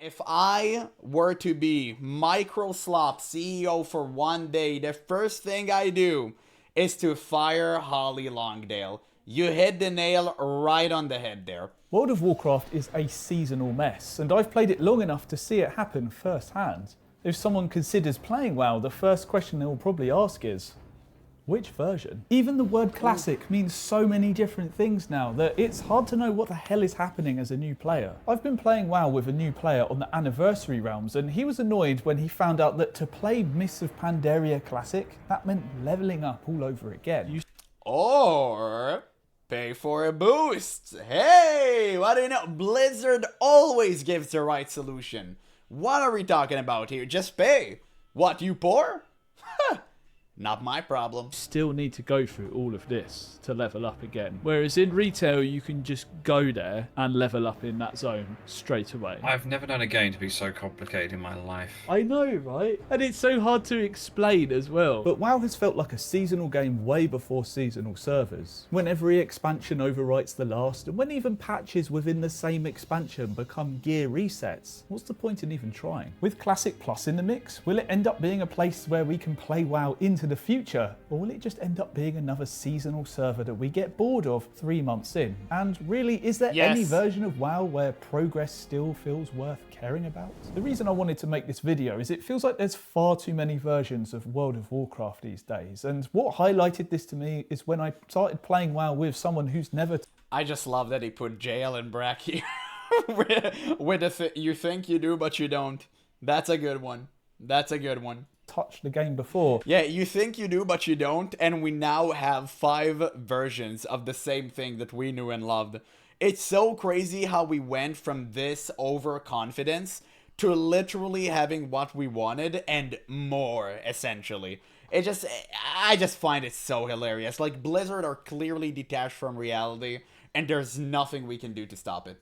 If I were to be Microslop CEO for one day, the first thing I do is to fire Holly Longdale. You hit the nail right on the head there. World of Warcraft is a seasonal mess, and I've played it long enough to see it happen firsthand. If someone considers playing WoW, the first question they will probably ask is, which version? Even the word classic means so many different things now that it's hard to know what the hell is happening as a new player. I've been playing WoW with a new player on the anniversary realms, and he was annoyed when he found out that to play Mists of Pandaria Classic, that meant leveling up all over again. Or pay for a boost. Hey, what do you know? Blizzard always gives the right solution. What are we talking about here? Just pay. What, you poor? Not my problem. Still need to go through all of this to level up again. Whereas in retail, you can just go there and level up in that zone straight away. I've never done a game to be so complicated in my life. I know, right? And it's so hard to explain as well. But WoW has felt like a seasonal game way before seasonal servers. When every expansion overwrites the last, and when even patches within the same expansion become gear resets, what's the point in even trying? With Classic Plus in the mix, will it end up being a place where we can play WoW into the future, or will it just end up being another seasonal server that we get bored of 3 months in? And really, is there any version of WoW where progress still feels worth caring about? The reason I wanted to make this video is it feels like there's far too many versions of World of Warcraft these days, and what highlighted this to me is when I started playing WoW with someone who's never... I just love that he put jail and Brack here. with you think you do, but you don't. That's a good one. That's a good one. Touched the game before. Yeah, you think you do, but you don't, and we now have 5 versions of the same thing that we knew and loved. It's so crazy how we went from this overconfidence to literally having what we wanted and more, essentially. I just find it so hilarious. Like, Blizzard are clearly detached from reality, and there's nothing we can do to stop it.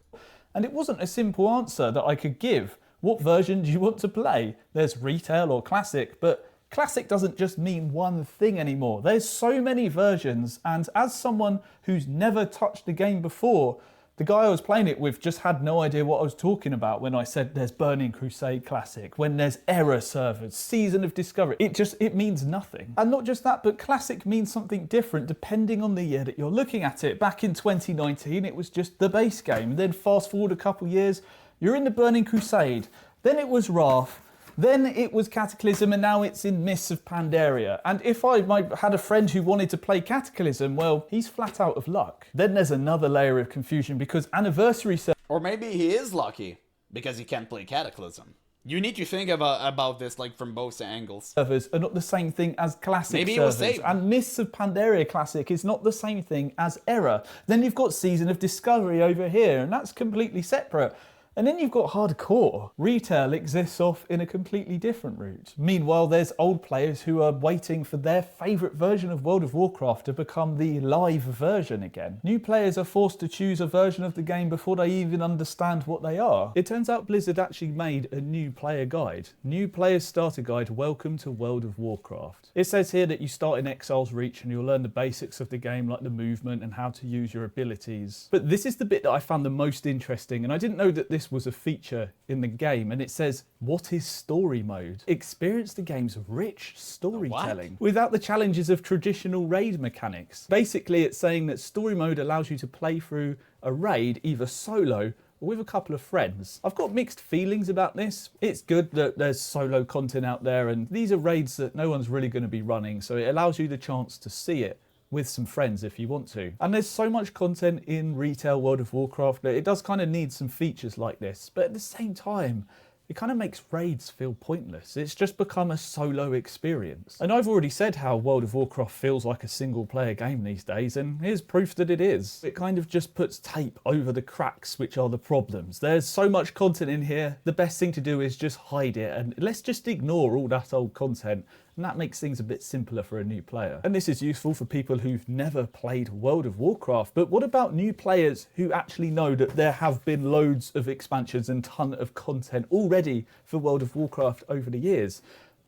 And it wasn't a simple answer that I could give. What version do you want to play? There's retail or classic, but classic doesn't just mean one thing anymore. There's so many versions, and as someone who's never touched the game before, the guy I was playing it with just had no idea what I was talking about when I said there's Burning Crusade Classic, when there's Era servers, Season of Discovery. It means nothing. And not just that, but Classic means something different depending on the year that you're looking at it. Back in 2019, it was just the base game. Then fast forward a couple years, you're in the Burning Crusade, then it was Wrath, then it was Cataclysm, and now it's in Mists of Pandaria. And if I had a friend who wanted to play Cataclysm, well, he's flat out of luck. Then there's another layer of confusion because anniversary... Or maybe he is lucky because he can't play Cataclysm. You need to think about this like from both angles. Servers are not the same thing as classic Maybe servers. it was safe. And Mists of Pandaria Classic is not the same thing as Era. Then you've got Season of Discovery over here, and that's completely separate. And then you've got hardcore. Retail exists off in a completely different route. Meanwhile, there's old players who are waiting for their favourite version of World of Warcraft to become the live version again. New players are forced to choose a version of the game before they even understand what they are. It turns out Blizzard actually made a new player guide. New Players Starter Guide, Welcome to World of Warcraft. It says here that you start in Exile's Reach and you'll learn the basics of the game, like the movement and how to use your abilities. But this is the bit that I found the most interesting, and I didn't know that this was a feature in the game, and it says, what is story mode? Experience the game's rich storytelling without the challenges of traditional raid mechanics. Basically, it's saying that story mode allows you to play through a raid either solo or with a couple of friends. I've got mixed feelings about this. It's good that there's solo content out there, and these are raids that no one's really going to be running, so it allows you the chance to see it with some friends if you want to. And there's so much content in retail World of Warcraft that it does kind of need some features like this, but at the same time, it kind of makes raids feel pointless. It's just become a solo experience. And I've already said how World of Warcraft feels like a single player game these days, and here's proof that it is. It kind of just puts tape over the cracks, which are the problems. There's so much content in here, the best thing to do is just hide it, and let's just ignore all that old content, and that makes things a bit simpler for a new player. And this is useful for people who've never played World of Warcraft, but what about new players who actually know that there have been loads of expansions and ton of content already for World of Warcraft over the years?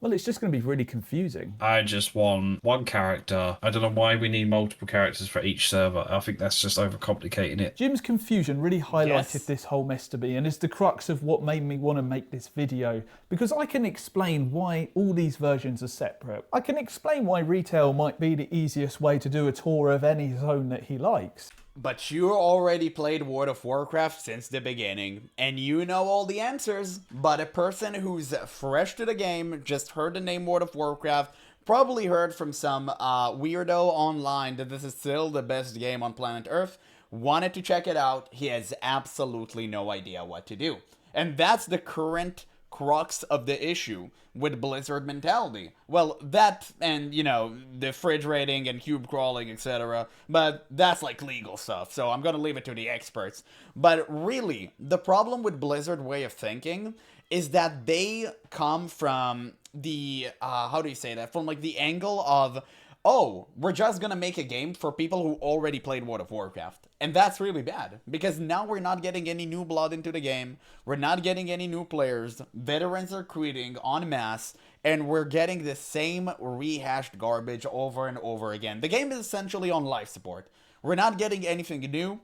Well, it's just going to be really confusing. I just want one character. I don't know why we need multiple characters for each server. I think that's just overcomplicating it. Jim's confusion really highlighted Yes. this whole mess to me and is the crux of what made me want to make this video, because I can explain why all these versions are separate. I can explain why retail might be the easiest way to do a tour of any zone that he likes. But you already played World of Warcraft since the beginning, and you know all the answers. But a person who's fresh to the game, just heard the name World of Warcraft, probably heard from some weirdo online that this is still the best game on planet Earth, wanted to check it out, he has absolutely no idea what to do. And that's the current crux of the issue with Blizzard mentality. Well, that and, you know, the fridge rating and cube crawling, etc. But that's like legal stuff, so I'm gonna leave it to the experts. But really, the problem with Blizzard way of thinking is that they come from the, how do you say that? From like the angle of, oh, we're just gonna make a game for people who already played World of Warcraft. And that's really bad, because now we're not getting any new blood into the game, we're not getting any new players, veterans are quitting en masse, and we're getting the same rehashed garbage over and over again. The game is essentially on life support. We're not getting anything new,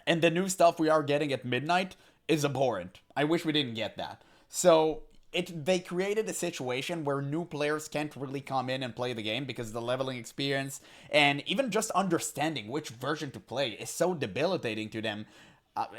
and the new stuff we are getting at midnight is abhorrent. I wish we didn't get that. So they created a situation where new players can't really come in and play the game because the leveling experience and even just understanding which version to play is so debilitating to them.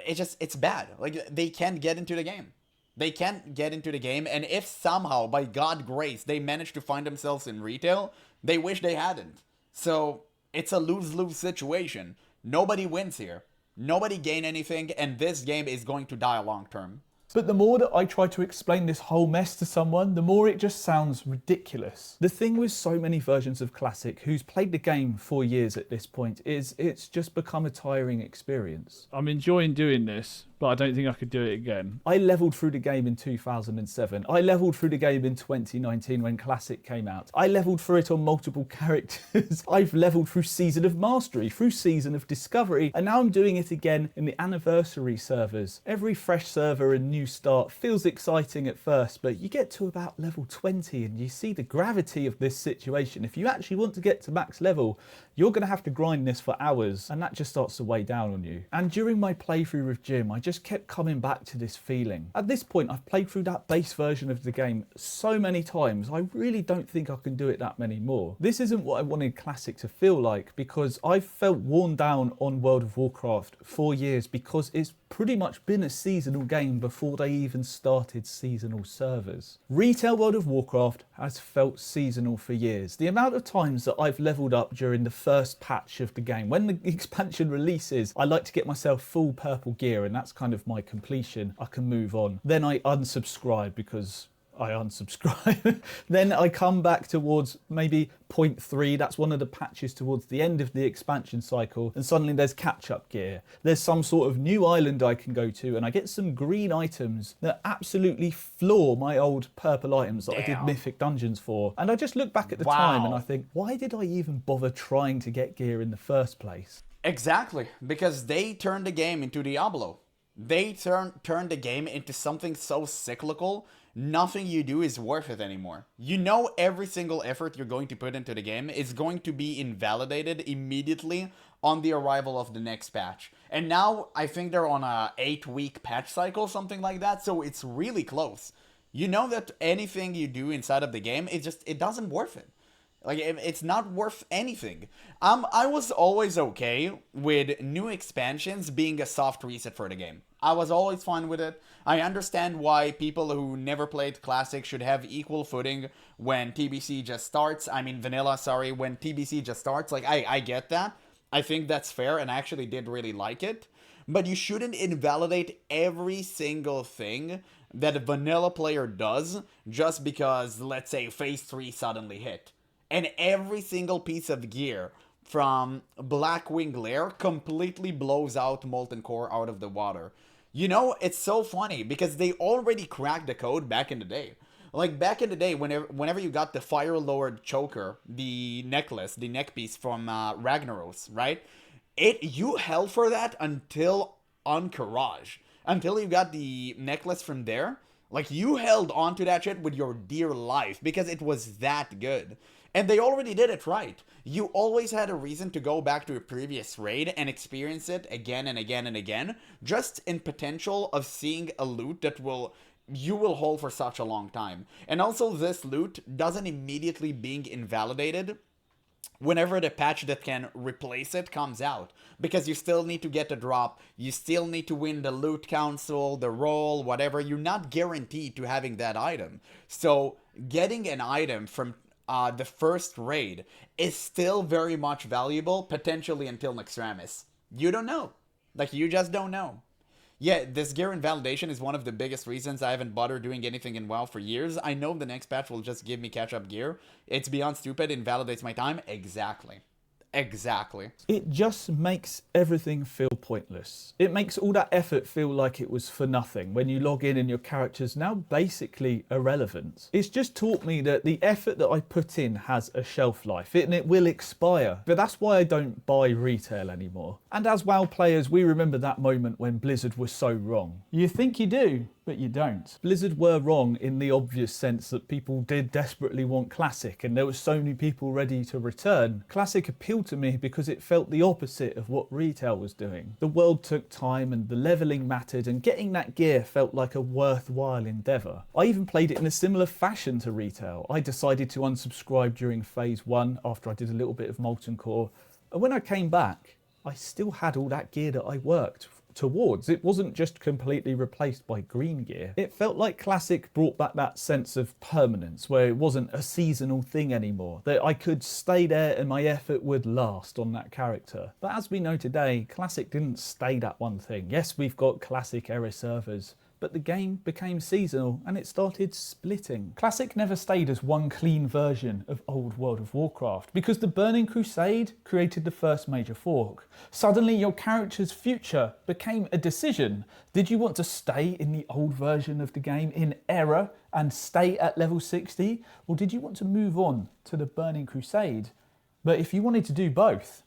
It's bad. Like, they can't get into the game. They can't get into the game, and if somehow, by God grace, they manage to find themselves in retail, they wish they hadn't. So it's a lose-lose situation. Nobody wins here. Nobody gain anything, and this game is going to die long term. But the more that I try to explain this whole mess to someone, the more it just sounds ridiculous. The thing with so many versions of Classic who's played the game for years at this point is it's just become a tiring experience. I'm enjoying doing this, but I don't think I could do it again. I leveled through the game in 2007. I leveled through the game in 2019 when Classic came out. I leveled through it on multiple characters. I've leveled through Season of Mastery, through Season of Discovery, and now I'm doing it again in the Anniversary servers. Every fresh server and new start feels exciting at first, but you get to about level 20 and you see the gravity of this situation. If you actually want to get to max level, you're going to have to grind this for hours, and that just starts to weigh down on you. And during my playthrough with Jim, I just kept coming back to this feeling. At this point, I've played through that base version of the game so many times, I really don't think I can do it that many more. This isn't what I wanted Classic to feel like, because I've felt worn down on World of Warcraft for years because it's pretty much been a seasonal game before they even started seasonal servers. Retail World of Warcraft has felt seasonal for years. The amount of times that I've leveled up during the first patch of the game, when the expansion releases, I like to get myself full purple gear, and that's kind of my completion. I can move on. Then I unsubscribe because I unsubscribe. Then I come back towards maybe 0.3, that's one of the patches towards the end of the expansion cycle, and suddenly there's catch-up gear. There's some sort of new island I can go to, and I get some green items that absolutely floor my old purple items that I did Mythic Dungeons for. And I just look back at the time and I think, why did I even bother trying to get gear in the first place? Exactly, because they turned the game into Diablo. They turned the game into something so cyclical, nothing you do is worth it anymore. You know every single effort you're going to put into the game is going to be invalidated immediately on the arrival of the next patch. And now I think they're on a 8-week patch cycle, something like that, so it's really close. You know that anything you do inside of the game, it doesn't worth it. Like, it's not worth anything. I was always okay with new expansions being a soft reset for the game. I was always fine with it. I understand why people who never played Classic should have equal footing when TBC just starts. I mean, Vanilla, sorry, when TBC just starts. Like, I get that. I think that's fair, and I actually did really like it. But you shouldn't invalidate every single thing that a vanilla player does just because, let's say, Phase 3 suddenly hit. And every single piece of gear from Blackwing Lair completely blows out Molten Core out of the water. You know, it's so funny because they already cracked the code back in the day. Like, back in the day, whenever you got the Fire Lord Choker, the necklace, the neck piece from Ragnaros, right? You held for that until Anchorage. Until you got the necklace from there. Like, you held on to that shit with your dear life because it was that good. And they already did it right. You always had a reason to go back to a previous raid and experience it again and again and again, just in potential of seeing a loot that you will hold for such a long time. And also, this loot doesn't immediately being invalidated whenever the patch that can replace it comes out, because you still need to get the drop, you still need to win the loot council, the roll, whatever. You're not guaranteed to having that item. So getting an item from the first raid is still very much valuable, potentially until Naxxramas. You don't know. Like, you just don't know. Yeah, this gear invalidation is one of the biggest reasons I haven't bothered doing anything in WoW for years. I know the next patch will just give me catch-up gear. It's beyond stupid, invalidates my time. Exactly. Exactly. It just makes everything feel pointless. It makes all that effort feel like it was for nothing when you log in and your character's now basically irrelevant. It's just taught me that the effort that I put in has a shelf life and it will expire. But that's why I don't buy retail anymore. And as WoW players, we remember that moment when Blizzard was so wrong. You think you do, but you don't. Blizzard were wrong in the obvious sense that people did desperately want Classic and there were so many people ready to return. Classic appealed to me because it felt the opposite of what retail was doing. The world took time and the leveling mattered, and getting that gear felt like a worthwhile endeavour. I even played it in a similar fashion to retail. I decided to unsubscribe during phase 1 after I did a little bit of Molten Core, and when I came back, I still had all that gear that I worked towards. It wasn't just completely replaced by green gear. It felt like Classic brought back that sense of permanence, where it wasn't a seasonal thing anymore, that I could stay there and my effort would last on that character. But as we know today, Classic didn't stay that one thing. Yes, we've got Classic era servers, but the game became seasonal and it started splitting. Classic never stayed as one clean version of old World of Warcraft, because the Burning Crusade created the first major fork. Suddenly your character's future became a decision. Did you want to stay in the old version of the game in Era and stay at level 60? Or did you want to move on to the Burning Crusade? But if you wanted to do both,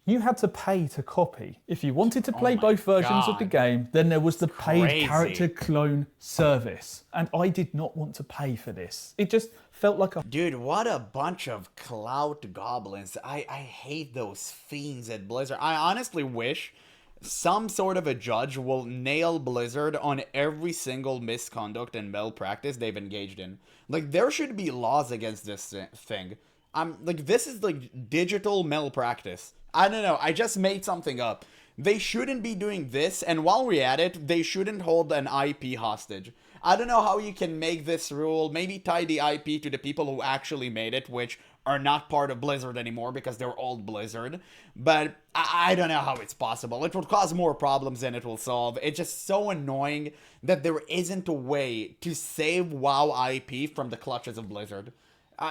you had to pay to copy. If you wanted to play both versions of the game, then there was the paid character clone service. And I did not want to pay for this. It just felt like a... Dude, what a bunch of clout goblins. I hate those fiends at Blizzard. I honestly wish some sort of a judge will nail Blizzard on every single misconduct and malpractice they've engaged in. Like, there should be laws against this thing. Like, this is like digital malpractice. I don't know, I just made something up. They shouldn't be doing this, and while we're at it, they shouldn't hold an IP hostage. I don't know how you can make this rule, maybe tie the IP to the people who actually made it, which are not part of Blizzard anymore because they're old Blizzard. But I don't know how it's possible. It will cause more problems than it will solve. It's just so annoying that there isn't a way to save WoW IP from the clutches of Blizzard.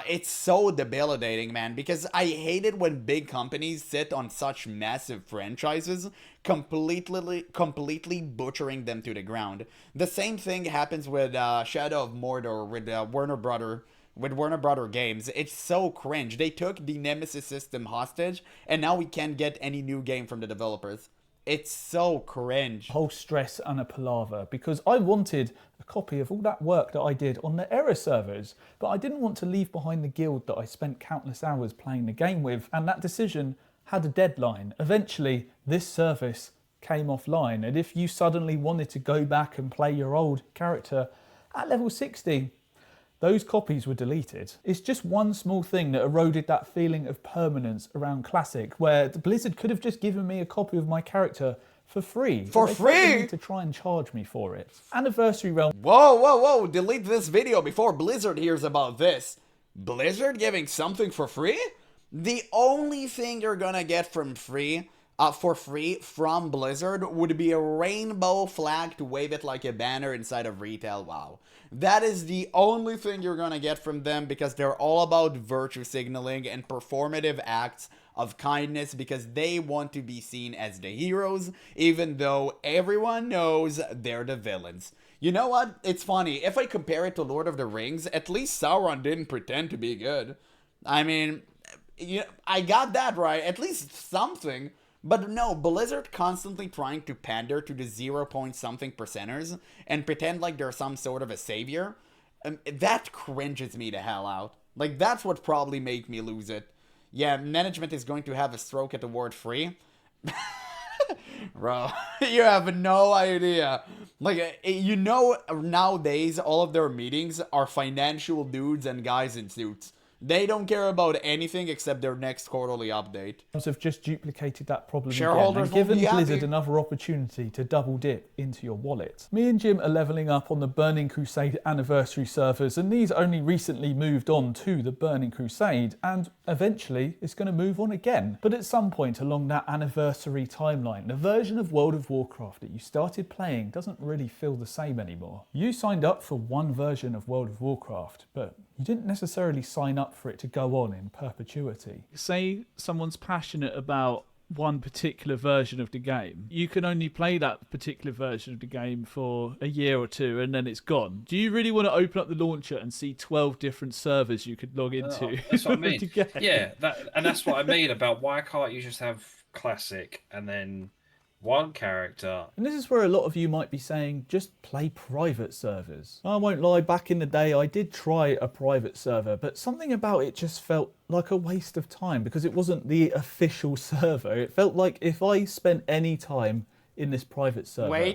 It's so debilitating, man, because I hate it when big companies sit on such massive franchises, completely butchering them to the ground. The same thing happens with Shadow of Mordor with Warner Brother Games. It's so cringe. They took the Nemesis system hostage, and now we can't get any new game from the developers. It's so cringe. Whole stress and a palaver, because I wanted a copy of all that work that I did on the Era servers, but I didn't want to leave behind the guild that I spent countless hours playing the game with, and that decision had a deadline. Eventually, this service came offline, and if you suddenly wanted to go back and play your old character at level 60, those copies were deleted. It's just one small thing that eroded that feeling of permanence around Classic, where Blizzard could have just given me a copy of my character for free. For They free? need to try and charge me for it. Anniversary Realm. Whoa, delete this video before Blizzard hears about this. Blizzard giving something for free? The only thing you're gonna get for free from Blizzard would be a rainbow flag to wave it like a banner inside of retail WoW. That is the only thing you're gonna get from them, because they're all about virtue signaling and performative acts of kindness, because they want to be seen as the heroes, even though everyone knows they're the villains. You know what? It's funny. If I compare it to Lord of the Rings, at least Sauron didn't pretend to be good. I mean, I got that right. At least something. But no, Blizzard constantly trying to pander to the 0 point something percenters and pretend like they're some sort of a savior, that cringes me the hell out. Like, that's what probably made me lose it. Yeah, management is going to have a stroke at the word free. Bro, you have no idea. Like, you know, nowadays, all of their meetings are financial dudes and guys in suits. They don't care about anything except their next quarterly update. Have just duplicated that problem Shareholders again and given will be Blizzard happy. another opportunity to double dip into your wallet. Me and Jim are leveling up on the Burning Crusade anniversary servers, and these only recently moved on to the Burning Crusade, and eventually it's going to move on again. But at some point along that anniversary timeline, the version of World of Warcraft that you started playing doesn't really feel the same anymore. You signed up for one version of World of Warcraft, but you didn't necessarily sign up for it to go on in perpetuity. Say someone's passionate about one particular version of the game. You can only play that particular version of the game for a year or two and then it's gone. Do you really want to open up the launcher and see 12 different servers you could log into? That's what I mean. to get? Yeah, that's what I mean about why can't you just have classic and then one character. And this is where a lot of you might be saying, just play private servers. I won't lie, back in the day I did try a private server, but something about it just felt like a waste of time because it wasn't the official server. It felt like if I spent any time in this private server,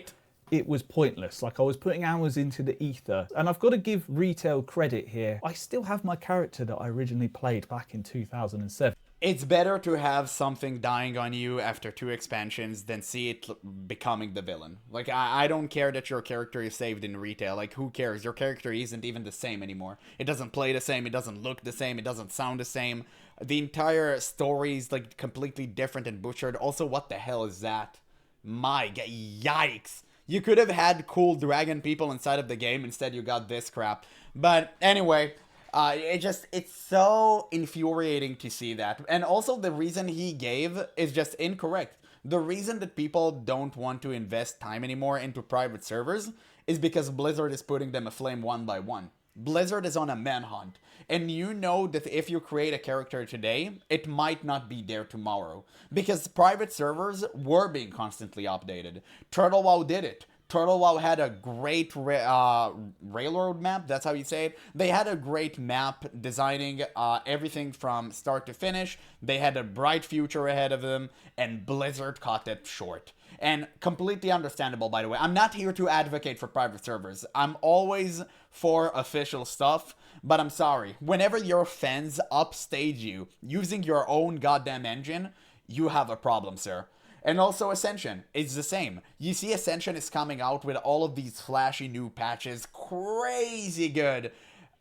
it was pointless. Like I was putting hours into the ether. And I've got to give retail credit here. I still have my character that I originally played back in 2007. It's better to have something dying on you after 2 expansions than see it becoming the villain. Like, I don't care that your character is saved in retail. Like, who cares? Your character isn't even the same anymore. It doesn't play the same, it doesn't look the same, it doesn't sound the same. The entire story is, like, completely different and butchered. Also, what the hell is that? My God, yikes. You could have had cool dragon people inside of the game, instead you got this crap. But anyway, it's so infuriating to see that. And also the reason he gave is just incorrect. The reason that people don't want to invest time anymore into private servers is because Blizzard is putting them aflame one by one. Blizzard is on a manhunt. And you know that if you create a character today, it might not be there tomorrow. Because private servers were being constantly updated. TurtleWow did it. TurtleWow had a great railroad map, that's how you say it. They had a great map designing everything from start to finish. They had a bright future ahead of them, and Blizzard caught it short. And completely understandable, by the way. I'm not here to advocate for private servers. I'm always for official stuff, but I'm sorry. Whenever your fans upstage you using your own goddamn engine, you have a problem, sir. And also Ascension is the same. You see Ascension is coming out with all of these flashy new patches. Crazy good.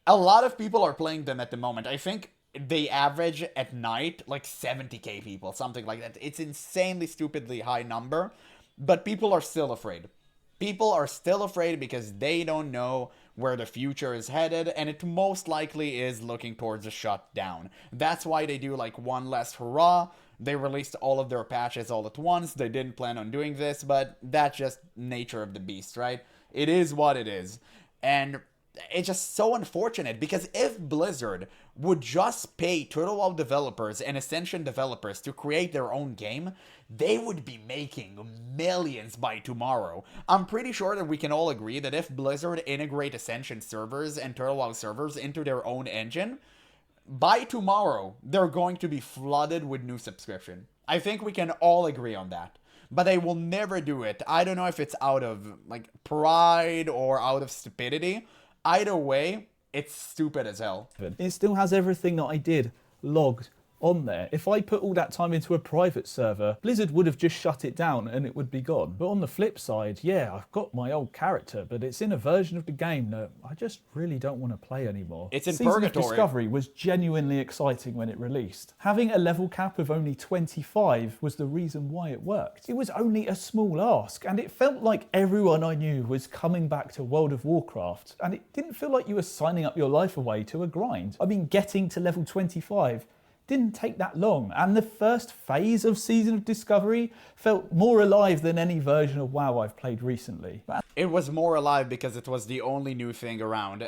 A lot of people are playing them at the moment. I think they average at night like 70k people, something like that. It's insanely stupidly high number. But people are still afraid. People are still afraid because they don't know where the future is headed, and it most likely is looking towards a shutdown. That's why they do like one last hurrah. They released all of their patches all at once. They didn't plan on doing this, but that's just nature of the beast, right? It is what it is. And it's just so unfortunate because if Blizzard would just pay TurtleWow developers and Ascension developers to create their own game, they would be making millions by tomorrow. I'm pretty sure that we can all agree that if Blizzard integrate Ascension servers and TurtleWow servers into their own engine, by tomorrow, they're going to be flooded with new subscription. I think we can all agree on that. But they will never do it. I don't know if it's out of like pride or out of stupidity. Either way, it's stupid as hell. It still has everything that I did logged on there. If I put all that time into a private server, Blizzard would have just shut it down and it would be gone. But on the flip side, yeah, I've got my old character, but it's in a version of the game that I just really don't want to play anymore. It's in Season purgatory. of Discovery was genuinely exciting when it released. Having a level cap of only 25 was the reason why it worked. It was only a small ask, and it felt like everyone I knew was coming back to World of Warcraft, and it didn't feel like you were signing up your life away to a grind. I mean, getting to level 25 didn't take that long, and the first phase of Season of Discovery felt more alive than any version of WoW I've played recently. it was more alive because it was the only new thing around.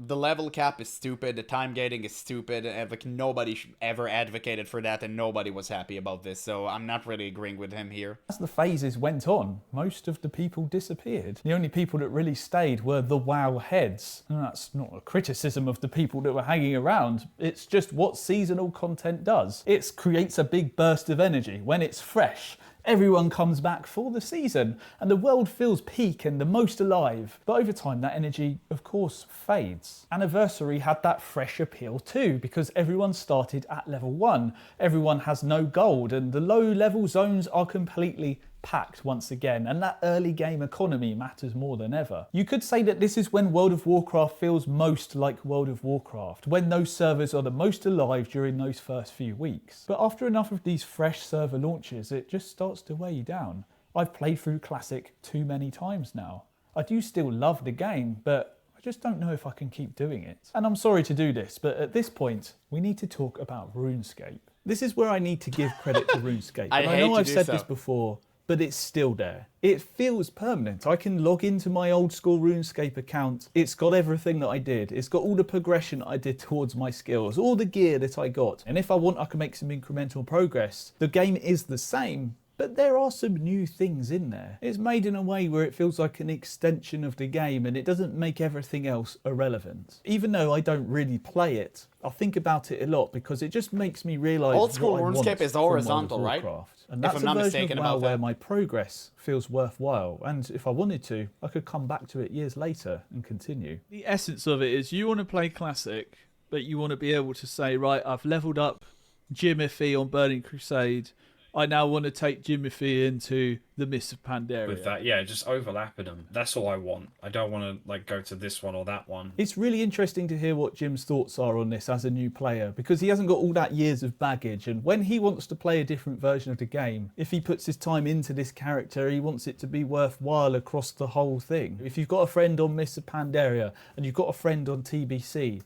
The level cap is stupid, the time gating is stupid, and like nobody ever advocated for that, and nobody was happy about this, so I'm not really agreeing with him here. As the phases went on, most of the people disappeared. The only people that really stayed were the WoW heads. And that's not a criticism of the people that were hanging around, it's just what seasonal content does. It creates a big burst of energy when it's fresh. Everyone comes back for the season and the world feels peak and the most alive. But over time that energy of course fades. Anniversary had that fresh appeal too because everyone started at level 1. Everyone has no gold and the low level zones are completely packed once again, and that early game economy matters more than ever. You could say that this is when World of Warcraft feels most like World of Warcraft, when those servers are the most alive during those first few weeks. But after enough of these fresh server launches, it just starts to weigh you down. I've played through Classic too many times now. I do still love the game, but I just don't know if I can keep doing it. And I'm sorry to do this, but at this point, we need to talk about RuneScape. This is where I need to give credit to RuneScape. I know I've said so. this before, but it's still there. It feels permanent. I can log into my old school RuneScape account. It's got everything that I did. It's got all the progression I did towards my skills, all the gear that I got. And if I want, I can make some incremental progress. The game is the same, but there are some new things in there. It's made in a way where it feels like an extension of the game and it doesn't make everything else irrelevant. Even though I don't really play it, I think about it a lot because it just makes me realise Old school what I want RuneScape is from horizontal, World right? of Warcraft. And If that's I'm a not version mistaken of WoW about where that. my progress feels worthwhile. And if I wanted to, I could come back to it years later and continue. The essence of it is you want to play Classic, but you want to be able to say, right, I've leveled up Jimothy on Burning Crusade. I now want to take Jimothy into the Mists of Pandaria. With that, yeah, just overlapping them. That's all I want. I don't want to like go to this one or that one. It's really interesting to hear what Jim's thoughts are on this as a new player because he hasn't got all that years of baggage, and when he wants to play a different version of the game, if he puts his time into this character, he wants it to be worthwhile across the whole thing. If you've got a friend on Mists of Pandaria and you've got a friend on TBC,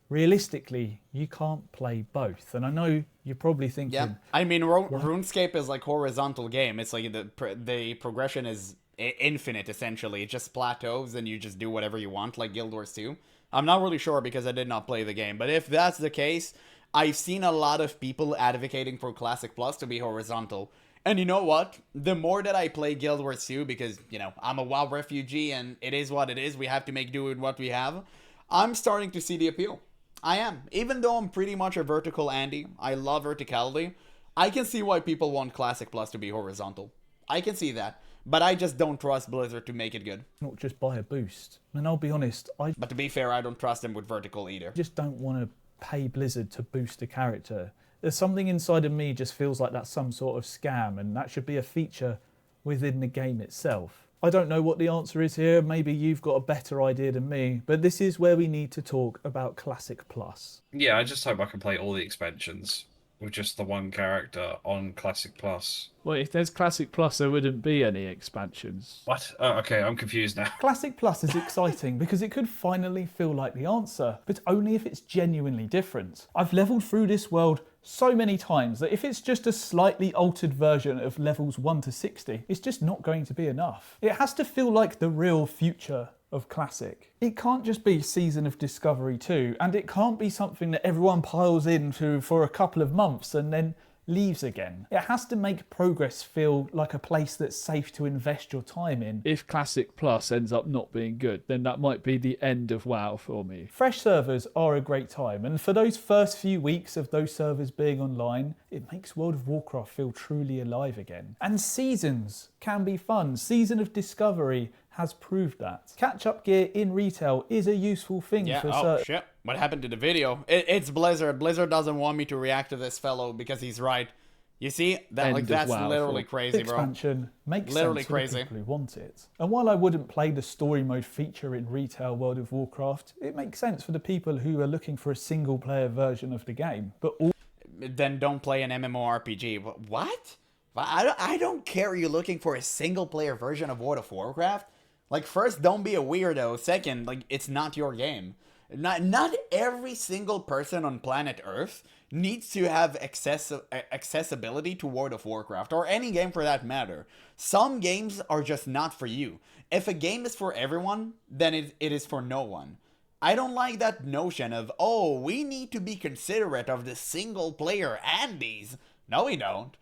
realistically, you can't play both. And I know you're probably thinking... Yeah, I mean, RuneScape is like horizontal game. It's like the progression is infinite, essentially. It just plateaus and you just do whatever you want, like Guild Wars 2. I'm not really sure because I did not play the game. But if that's the case, I've seen a lot of people advocating for Classic Plus to be horizontal. And you know what? The more that I play Guild Wars 2, because, you know, I'm a WoW refugee and it is what it is. We have to make do with what we have. I'm starting to see the appeal. I am. Even though I'm pretty much a vertical Andy, I love verticality, I can see why people want Classic Plus to be horizontal. I can see that. But I just don't trust Blizzard to make it good. Not just buy a boost. And I'll be honest, I But to be fair, I don't trust them with vertical either. just don't want to pay Blizzard to boost a character. There's something inside of me just feels like that's some sort of scam, and that should be a feature within the game itself. I don't know what the answer is here, maybe you've got a better idea than me, but this is where we need to talk about Classic Plus. Yeah, I just hope I can play all the expansions with just the one character on Classic Plus. Well, if there's Classic Plus, there wouldn't be any expansions. What? Oh, okay, I'm confused now. Classic Plus is exciting because it could finally feel like the answer, but only if it's genuinely different. I've leveled through this world so many times that if it's just a slightly altered version of levels 1 to 60, it's just not going to be enough. It has to feel like the real future of Classic. It can't just be Season of Discovery 2, and it can't be something that everyone piles into for a couple of months and then leaves again. It has to make progress feel like a place that's safe to invest your time in. If Classic Plus ends up not being good, then that might be the end of WoW for me. Fresh servers are a great time, and for those first few weeks of those servers being online, it makes World of Warcraft feel truly alive again. And seasons can be fun. Season of Discovery has proved that. Catch-up gear in retail is a useful thing Yeah, for oh shit. What happened to the video? It's Blizzard. Blizzard doesn't want me to react to this fellow because he's right. You see? End of That's WoW literally for crazy, bro. expansion makes Literally sense for crazy. the people who want it. And while I wouldn't play the story mode feature in retail World of Warcraft, it makes sense for the people who are looking for a single player version of the game. But all Then don't play an MMORPG. What? I don't care you're looking for a single player version of World of Warcraft. Like, first, don't be a weirdo. Second, like, it's not your game. Not every single person on planet Earth needs to have accessibility to World of Warcraft, or any game for that matter. Some games are just not for you. If a game is for everyone, then it is for no one. I don't like that notion of, oh, we need to be considerate of the single player Andes. No, we don't.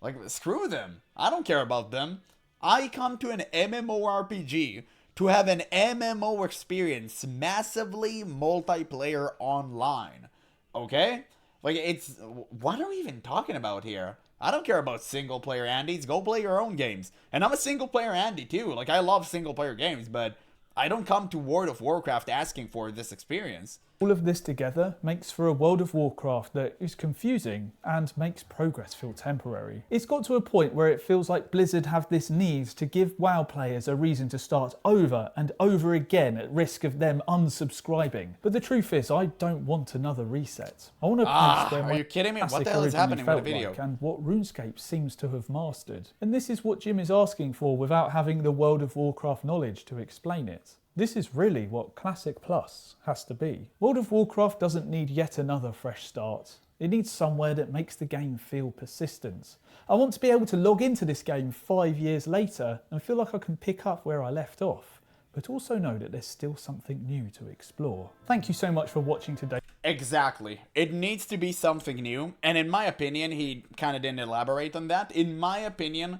Like, screw them. I don't care about them. I come to an MMORPG to have an MMO experience, massively multiplayer online. Okay? Like, it's... What are we even talking about here? I don't care about single player Andes. Go play your own games. And I'm a single player Andy too. Like, I love single player games, but I don't come to World of Warcraft asking for this experience. All of this together makes for a World of Warcraft that is confusing and makes progress feel temporary. It's got to a point where it feels like Blizzard have this need to give WoW players a reason to start over and over again at risk of them unsubscribing. But the truth is, I don't want another reset. I want a place where are my you kidding me? What classic the hell is originally happening with the felt video? like, and what RuneScape seems to have mastered. And this is what Jim is asking for without having the World of Warcraft knowledge to explain it. This is really what Classic Plus has to be. World of Warcraft doesn't need yet another fresh start. It needs somewhere that makes the game feel persistent. I want to be able to log into this game 5 years later and feel like I can pick up where I left off, but also know that there's still something new to explore. Thank you so much for watching today. Exactly. It needs to be something new, and in my opinion, he kind of didn't elaborate on that. In my opinion,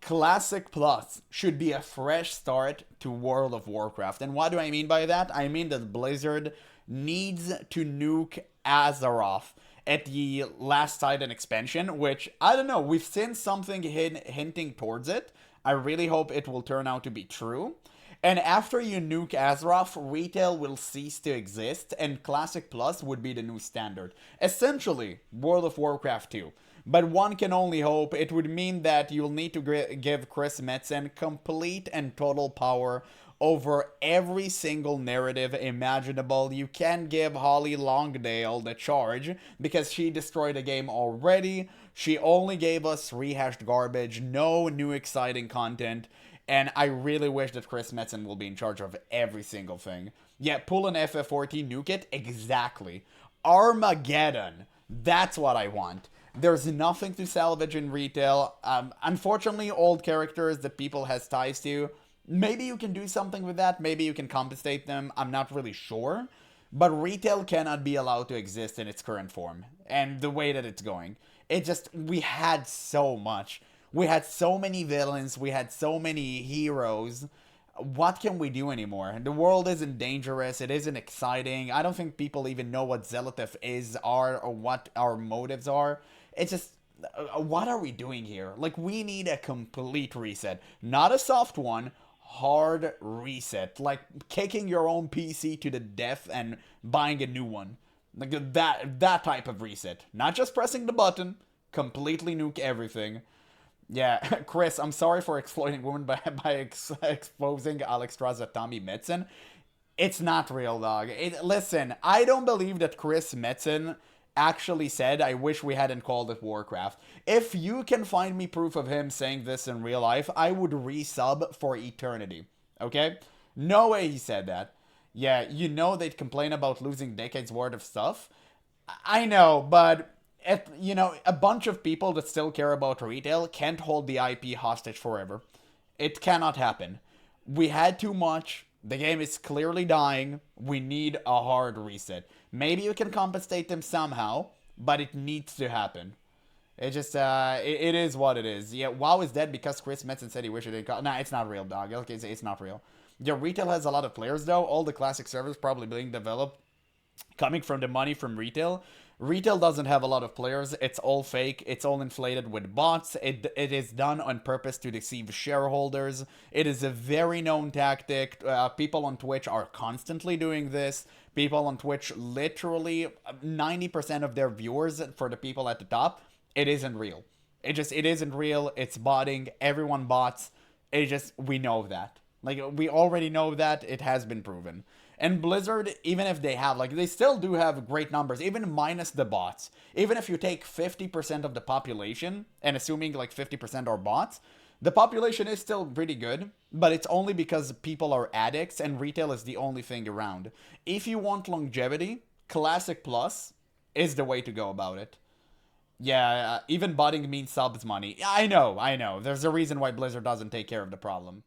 Classic Plus should be a fresh start to World of Warcraft. And what do I mean by that? I mean that Blizzard needs to nuke Azeroth at the last Titan expansion, which, I don't know, we've seen something hinting towards it. I really hope it will turn out to be true. And after you nuke Azeroth, retail will cease to exist, and Classic Plus would be the new standard. Essentially, World of Warcraft 2. But one can only hope. It would mean that you'll need to give Chris Metzen complete and total power over every single narrative imaginable. You can't give Holly Longdale the charge because she destroyed the game already. She only gave us rehashed garbage, no new exciting content, and I really wish that Chris Metzen will be in charge of every single thing. Yeah, pull an FF14, nuke it, exactly. Armageddon, that's what I want. There's nothing to salvage in retail. Unfortunately, old characters that people has ties to, maybe you can do something with that. Maybe you can compensate them. I'm not really sure. But retail cannot be allowed to exist in its current form. And the way that it's going. It just, we had so much. We had so many villains. We had so many heroes. What can we do anymore? The world isn't dangerous. It isn't exciting. I don't think people even know what Zealoth are, or what our motives are. It's just, what are we doing here? Like, we need a complete reset. Not a soft one, hard reset. Like, kicking your own PC to the death and buying a new one. Like, that type of reset. Not just pressing the button, completely nuke everything. Yeah, Chris, I'm sorry for exploiting women by exposing Alexstrasza Tommy Metzen. It's not real, dog. Listen, I don't believe that Chris Metzen actually said, I wish we hadn't called it Warcraft. If you can find me proof of him saying this in real life, I would resub for eternity. Okay? No way he said that. Yeah, you know they'd complain about losing decades worth of stuff. I know, but a bunch of people that still care about retail can't hold the IP hostage forever. It cannot happen. We had too much. The game is clearly dying. We need a hard reset. Maybe you can compensate them somehow, but it needs to happen. It just, it is what it is. Yeah, WoW is dead because Chris Metzen said he wished it didn't call. Nah, it's not real, dog. Okay, it's not real. Yeah, retail has a lot of players, though. All the classic servers probably being developed coming from the money from retail. Retail doesn't have a lot of players. It's all fake. It's all inflated with bots. It is done on purpose to deceive shareholders. It is a very known tactic. People on Twitch are constantly doing this. People on Twitch, literally 90% of their viewers, for the people at the top, it isn't real. It isn't real. It's botting. Everyone bots. We know that. Like, we already know that. It has been proven. And Blizzard, even if they have, they still do have great numbers, even minus the bots. Even if you take 50% of the population, and assuming 50% are bots, The population is still pretty good, but it's only because people are addicts and retail is the only thing around. If you want longevity, Classic Plus is the way to go about it. Yeah, even botting means subs money. I know. There's a reason why Blizzard doesn't take care of the problem.